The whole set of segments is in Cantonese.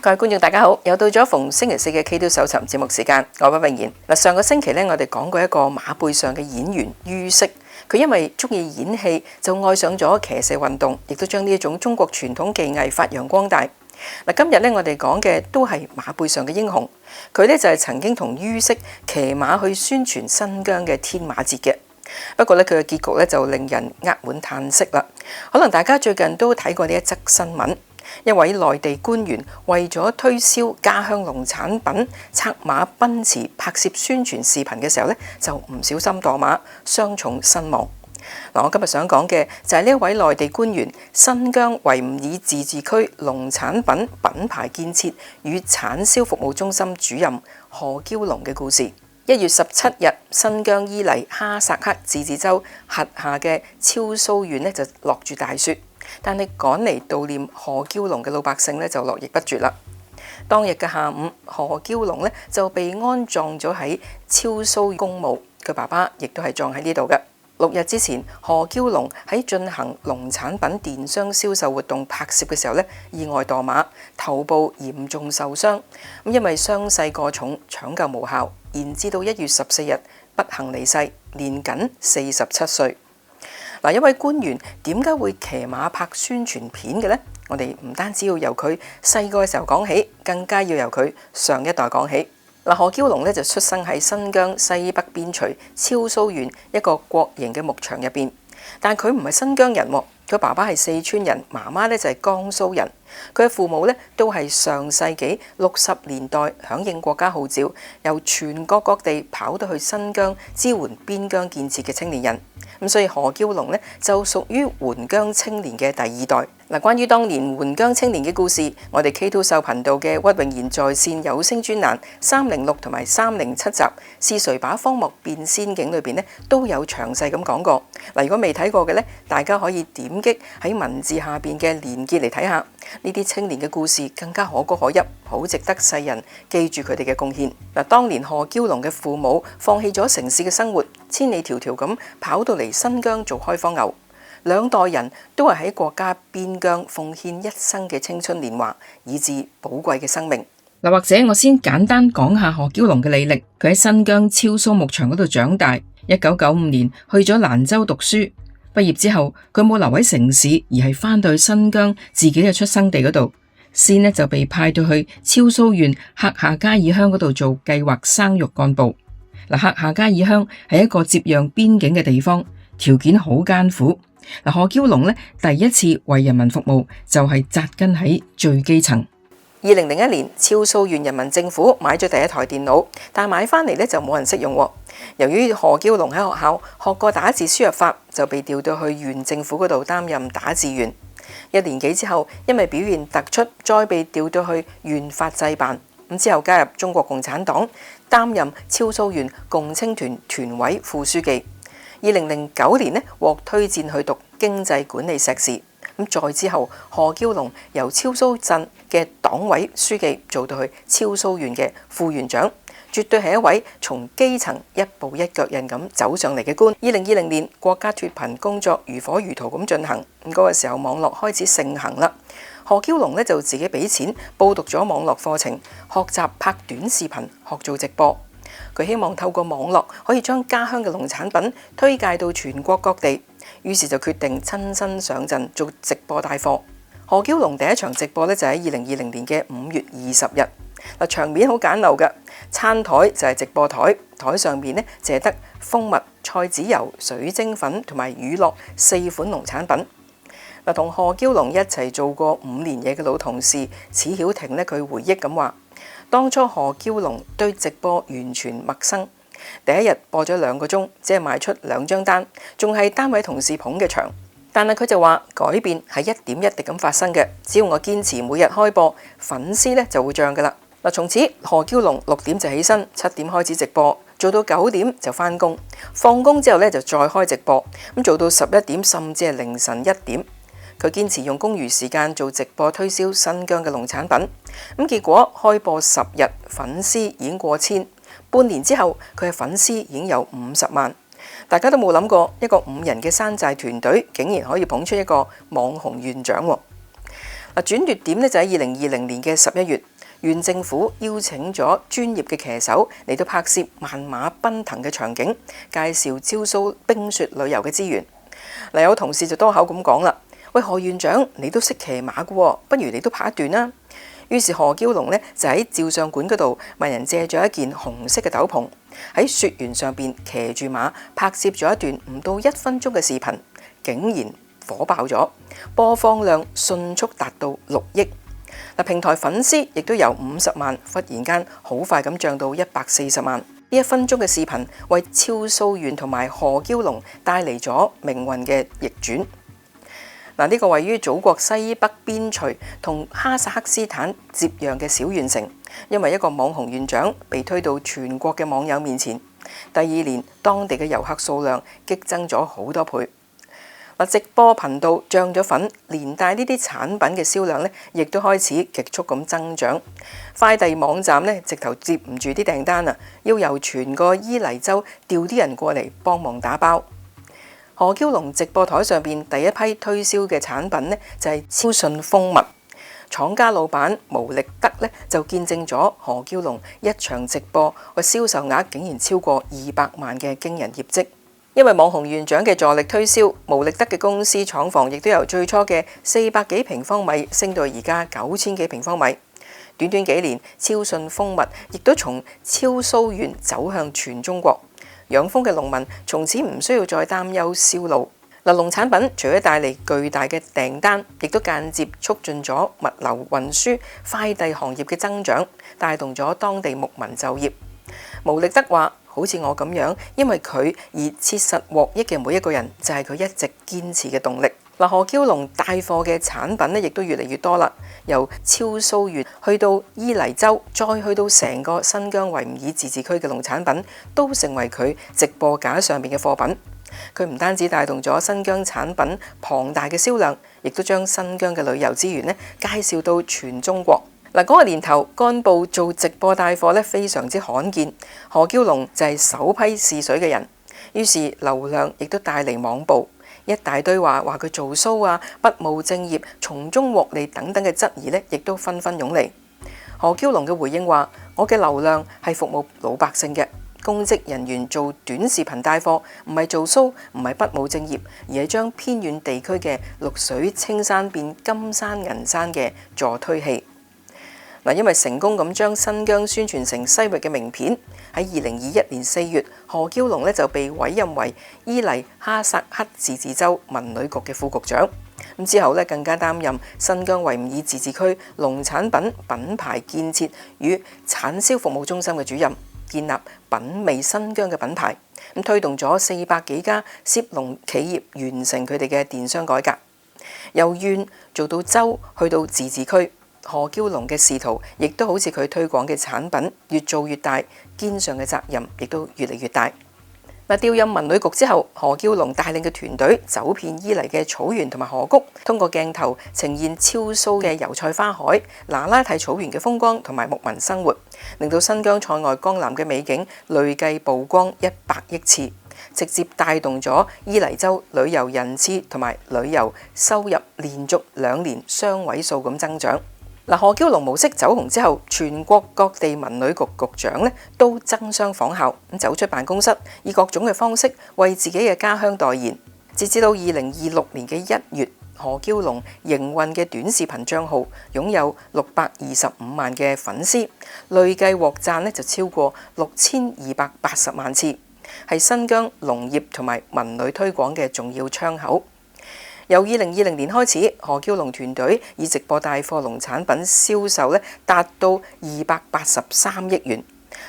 各位觀眾大家好，又到咗逢星期四嘅 K2 搜尋節目時間，我係屈穎妍。上個星期呢，我哋講過一個馬背上嘅演員于適，佢因為中意演戲，就愛上咗騎射運動，亦都將呢一種中國傳統技藝發揚光大。今日呢，我哋講嘅都係馬背上嘅英雄，佢呢就係曾經同于適騎馬去宣傳新疆嘅天馬節嘅。不過呢，佢嘅結局呢就令人扼腕嘆息啦。可能大家最近都睇過呢一則新聞。一位內地官員為咗推銷家鄉農產品，策馬奔馳拍攝宣傳視頻嘅時候呢，就唔小心墮馬，傷重身亡。我今日想講嘅就係呢一位內地官員新疆維吾爾自治區農產品品牌建設與產銷服務中心主任何嬌龍嘅故事。1月17日，新疆伊犁哈薩克自治州轄下嘅超蘇縣呢就落住大雪。但係趕嚟悼念何嬌龍嘅老百姓呢，就絡繹不絕啦。當日嘅下午，何嬌龍呢就被安葬咗喺超蘇公墓，佢爸爸亦都係葬喺呢度嘅。6日之前，何嬌龍喺進行農產品電商銷售活動拍攝嘅時候呢，意外墮馬，頭部嚴重受傷。因為傷勢過重，搶救無效，延至到1月14日不幸離世，年僅47歲。一位官員點解會騎馬拍宣傳片嘅呢？我哋唔單止要由佢細個嘅時候講起，更加要由佢上一代講起。何嬌龍呢就出生喺新疆西北邊陲超蘇縣一個國營嘅牧場入邊，但佢唔係新疆人喎，佢爸爸係四川人，媽媽呢就係江蘇人。佢嘅父母呢都係上世紀60年代響應國家號召，由全國各地跑到去新疆支援邊疆建設嘅青年人。所以何嬌龍呢就屬於援疆青年嘅第二代。關於當年援疆青年嘅故事，我哋 K2 秀頻道嘅屈穎妍在線有聲專欄306同埋307集是誰把荒漠變仙境裏邊呢都有詳細咁講過。如果未睇過嘅呢，大家可以點擊喺文字下邊嘅連結嚟睇下。呢啲青年嘅故事更加可歌可泣，好值得世人記住佢哋嘅貢獻。當年何嬌龍嘅父母放棄咗城市嘅生活，千里迢迢咁跑到嚟新疆做開荒牛，兩代人都係喺國家邊疆奉獻一生嘅青春年華，以至寶貴嘅生命。或者我先簡單講下何嬌龍嘅履歷。佢喺新疆超蘇牧場嗰度長大，1995年去咗蘭州讀書。畢業之後，佢冇留喺城市，而係返到去新疆自己嘅出生地嗰度。先呢就被派到去超蘇縣喀夏加爾鄉嗰度做計劃生育幹部。喀夏加爾鄉係一個接壤邊境嘅地方，條件好艱苦。何嬌龍呢第一次為人民服務就係紮根喺最基層。2001年，超蘇縣人民政府買咗第一台電腦，但買返嚟呢就冇人識用。由於何嬌龍喺學校學過打字輸入法，就被調到去縣政府嗰度擔任打字員。1年幾之後，因為表現突出，再被調到去縣法制辦。之後加入中國共產黨，擔任超蘇縣共青團團委副書記。2009年呢獲推薦去讀經濟管理碩士。再之後，何嬌龍由超蘇鎮嘅黨委書記做到去超蘇縣嘅副縣長，絕對係一位從基層一步一腳印咁走上嚟嘅官。2020年，國家脫貧工作如火如荼咁進行，嗰個時候網絡開始盛行啦。何嬌龍呢就自己俾錢報讀咗網絡課程，學習拍短視頻，學做直播。佢希望透過網絡可以將家鄉嘅農產品推介到全國各地，於是就決定親身上陣做直播帶貨。何嬌龍第一場直播呢就喺2020年嘅5月20日。場面好簡陋嘅，餐台就係直播台，台上面呢就係得蜂蜜、菜籽油、水晶粉同埋乳酪4款農產品。同何嬌龍一齊做過5年嘢嘅老同事史曉婷呢，佢回憶咁話：當初何嬌龍對直播完全陌生，第一日播咗2個鐘，只係賣出2張單，仲係單位同事捧嘅場。但係佢就話改變係一點一滴咁發生嘅，只要我堅持每日開播，粉絲呢就會漲噶啦。從此何嬌龍6點就起身，7點開始直播，做到9點就返工，放工之後呢就再開直播，做到11點甚至係凌晨1點。佢堅持用公餘時間做直播推銷新疆嘅農產品，結果開播10日，粉絲已經過千，半年之後佢嘅粉絲已經有50萬。大家都冇諗過一個5人嘅山寨團隊竟然可以捧出一個網紅縣長喎。轉捩點呢就喺2020年嘅11月，縣政府邀請咗專業嘅騎手嚟到拍攝萬馬奔騰嘅場景，介紹招蘇冰雪旅遊嘅資源。嗱，有同事就多口咁講啦，喂，何縣長，你都識騎馬嘅喎，不如你都拍一段啦。於是何嬌龍呢就喺照相館嗰度問人借咗一件紅色嘅斗篷，喺雪原上邊騎住馬拍攝咗一段唔到1分鐘嘅視頻，竟然火爆咗，播放量迅速達到6億。平台粉絲亦都由50萬忽然間好快咁漲到140萬。呢1分鐘嘅視頻為超蘇縣同埋何嬌龍帶嚟咗命運嘅逆轉。呢個位於祖國西北邊陲同哈薩克斯坦接壤嘅小縣城，因為一個網紅縣長被推到全國嘅網友面前。第2年，當地嘅遊客數量激增咗好多倍。直播頻道漲咗粉，連帶呢啲產品嘅銷量亦都開始極速咁增長。快遞網站直頭接唔住啲訂單啊，要由全個伊犁州調啲人過嚟幫忙打包。何嬌龍直播台上邊第一批推銷嘅產品就係超順蜂蜜，廠家老闆毛力德就見證咗何嬌龍一場直播個銷售額竟然超過200萬嘅驚人業績。因為網紅縣長嘅助力推銷，毛力德嘅公司廠房亦都由最初嘅400幾平方米升到而家9000幾平方米。短短幾年，超順蜂蜜亦都從超蘇縣走向全中國。養蜂嘅農民從此唔需要再擔憂銷路。農產品除咗帶嚟巨大嘅訂單，亦都間接促進咗物流運輸、快遞行業嘅增長，帶動咗當地牧民就業。毛力德話：好似我咁樣，因為佢而切實獲益嘅每一個人，就係佢一直堅持嘅動力。何嬌龍帶貨嘅產品亦都越嚟越多啦，由超蘇縣去到伊犁州，再去到成個新疆維吾爾自治區嘅農產品，都成為佢直播架上面嘅貨品。佢唔單止帶動咗新疆產品龐大嘅銷量，亦都將新疆嘅旅遊資源介紹到全中國。嗰個年頭，幹部做直播帶貨非常之罕見，何嬌龍就係首批試水嘅人，於是流量亦都帶嚟網暴。一大堆話佢做蘇啊、不務正業、從中獲利等等嘅質疑亦都紛紛湧嚟。何嬌龍嘅回應話：我嘅流量係服務老百姓嘅，公職人員做短視頻帶貨，唔係做蘇，唔係不務正業，而係將偏遠地區嘅綠水青山變金山銀山嘅助推器。因為成功咁將新疆宣傳成西域嘅名片，喺2021年4月，何嬌龍就被委任為伊犁哈薩克自治州文旅局嘅副局長。之後更加擔任新疆維吾爾自治區農產品品牌建設與產銷服務中心嘅主任，建立品味新疆嘅品牌，推動咗400幾家涉農企業完成佢哋嘅電商改革，由縣做到州，去到自治區。何嬌龍嘅仕途亦都好似佢推廣嘅產品越做越大，肩上嘅責任亦都越嚟越大。調任文旅局之後，何嬌龍帶領嘅團隊走遍伊犁嘅草原同埋河谷，通過鏡頭呈現超蘇嘅油菜花海、那拉提草原嘅風光同埋牧民生活，令到新疆塞外江南嘅美景累計曝光100億次，直接帶動咗伊犁州旅遊人次同埋旅遊收入連續2年雙位數咁增長。何嬌龍模式走紅之後，全國各地文旅局局長都爭相仿效，走出辦公室，以各種嘅方式為自己嘅家鄉代言。截至到2026年嘅1月，何嬌龍營運嘅短視頻賬號擁有625萬嘅粉絲，累計獲讚就超過6280萬次，係新疆農業同埋文旅推廣嘅重要窗口。由2020年開始，何嬌龍團隊以直播帶貨農產品銷售達到283億元，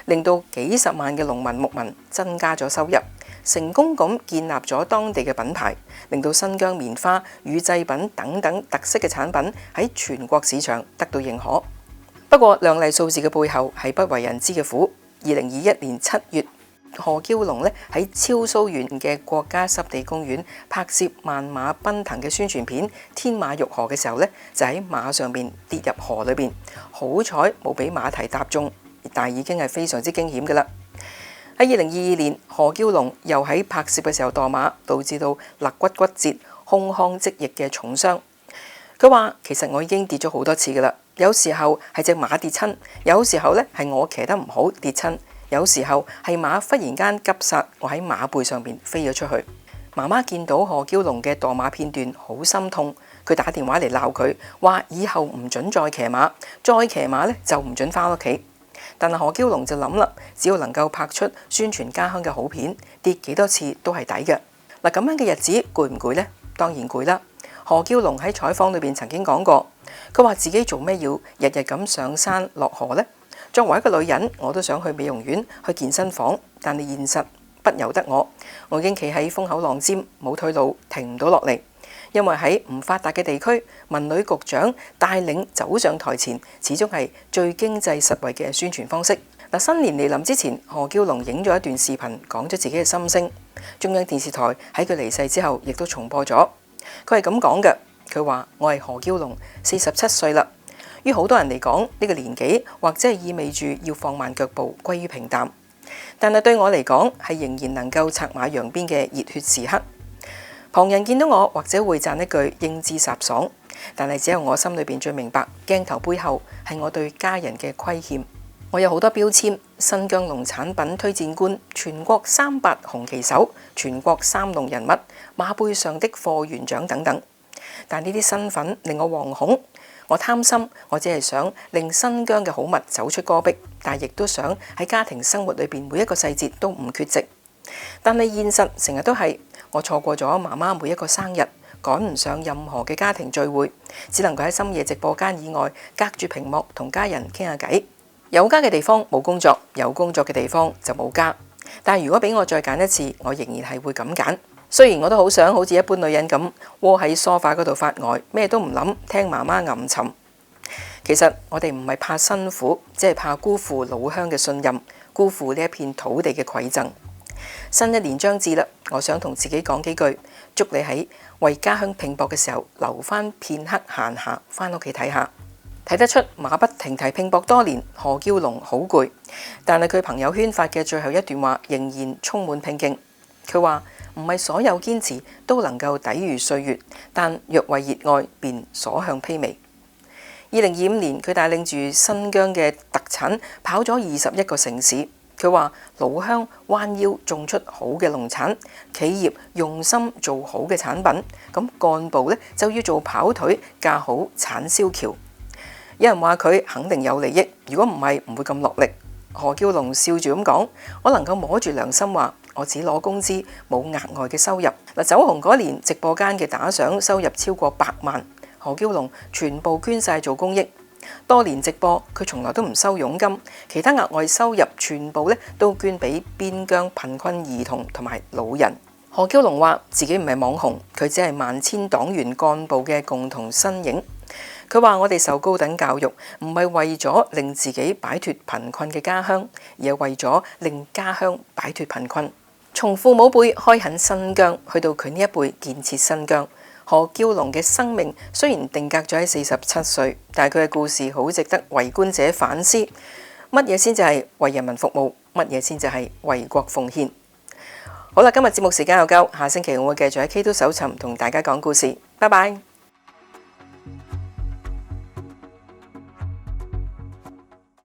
令到幾十萬嘅農民牧民增加咗收入，成功咁建立咗當地嘅品牌，令到新疆棉花、乳製品等等特色嘅產品喺全國市場得到認可。不過亮麗數字嘅背後係不為人知嘅苦。2021年7月，何嬌龍喺超蘇縣嘅國家濕地公園拍攝萬馬奔騰嘅宣傳片《天馬玉河》嘅時候就喺馬上邊跌入河裏邊，好彩冇俾馬蹄踏中，但已經係非常之驚險㗎喇。喺2022年，何嬌龍又喺拍攝嘅時候墮馬，導致到肋骨骨折、胸腔積液嘅重傷。佢話：其實我已經跌咗好多次㗎喇，有時候係隻馬跌親，有時候咧係我騎得唔好跌親，有時候係馬忽然間急剎，我喺馬背上邊飛咗出去。媽媽見到何嬌龍嘅墮馬片段，好心痛，佢打電話嚟鬧佢，話以後唔准再騎馬，再騎馬咧就唔准返屋企。但係何嬌龍就諗啦，只要能夠拍出宣傳家鄉嘅好片，跌幾多次都係抵嘅。嗱，咁樣嘅日子攰唔攰呢？當然攰啦。何嬌龍喺採訪裏邊曾經講過，佢話自己做咩要日日咁上山落河呢？作為一個女人，我都想去美容院、去健身房，但係現實不由得我。我已經企喺風口浪尖，冇退路，停唔到落嚟。因為喺唔發達嘅地區，文旅局長帶領走上台前，始終係最經濟實惠嘅宣傳方式。嗱，新年嚟臨之前，何嬌龍影咗一段視頻，講咗自己嘅心聲。中央電視台喺佢離世之後，亦都重播咗。佢係咁講嘅，佢話：我係何嬌龍，47歲啦。於好多人嚟講，呢個年紀或者係意味住要放慢腳步，歸於平淡。但係對我嚟講，係仍然能夠策馬揚鞭嘅熱血時刻。旁人見到我或者會讚一句英姿颯爽，但係只有我心裏邊最明白，鏡頭背後係我對家人嘅虧欠。我有好多標籤：新疆農產品推薦官、全國300紅旗手、全國3農人物、馬背上的貨園長等等。但呢啲身份令我惶恐。我貪心，我只係想令新疆嘅好物走出戈壁，但亦都想喺家庭生活裏邊每一個細節都唔缺席。但係現實成日都係我錯過咗媽媽每一個生日，趕唔上任何嘅家庭聚會，只能夠喺深夜直播間以外隔住屏幕同家人傾下偈。有家嘅地方冇工作，有工作嘅地方就冇家。但係如果俾我再揀一次，我仍然係會咁揀。雖然我都好想好似一般女人咁窩喺梳化嗰度發呆，咩都唔諗，聽媽媽吟沉。其實我哋唔係怕辛苦，只係怕辜負老鄉嘅信任，辜負呢一片土地嘅饋贈。新一年將至啦，我想同自己講幾句，祝你喺為家鄉拼搏嘅時候留翻片刻閒暇，翻屋企睇下。睇得出馬不停蹄拼搏多年，何嬌龍好攰，但係佢朋友圈發嘅最後一段話仍然充滿拼勁。佢話：唔係所有堅持都能夠抵禦歲月，但若為熱愛，便所向披靡。2025年，佢帶領住新疆嘅特產跑咗21個城市。佢話：老鄉彎腰種出好嘅農產，企業用心做好嘅產品，咁幹部呢就要做跑腿架好產銷橋。有人話佢肯定有利益，如果唔係唔會咁落力。何嬌龍笑住咁講：我能夠摸住良心話，我只攞工資，冇額外嘅收入。嗱，走紅嗰年，直播間嘅打賞收入超過100萬，何嬌龍全部捐晒做公益。多年直播，佢從來都唔收佣金，其他額外收入全部都捐俾邊疆貧困兒童同埋老人。何嬌龍話自己唔係網紅，佢只係萬千黨員幹部嘅共同身影。佢話：我哋受高等教育，唔係為咗令自己擺脫貧困嘅家鄉，而係為咗令家鄉擺脫貧困。從父母輩開墾新疆，去到佢呢一輩建設新疆。何嬌龍嘅生命雖然定格咗喺47歲，但係佢嘅故事好值得圍觀者反思。乜嘢先至係為人民服務？乜嘢先至係為國奉獻？好啦，今日節目時間又夠，下星期我會繼續喺 K2 搜尋同大家講故事。拜拜。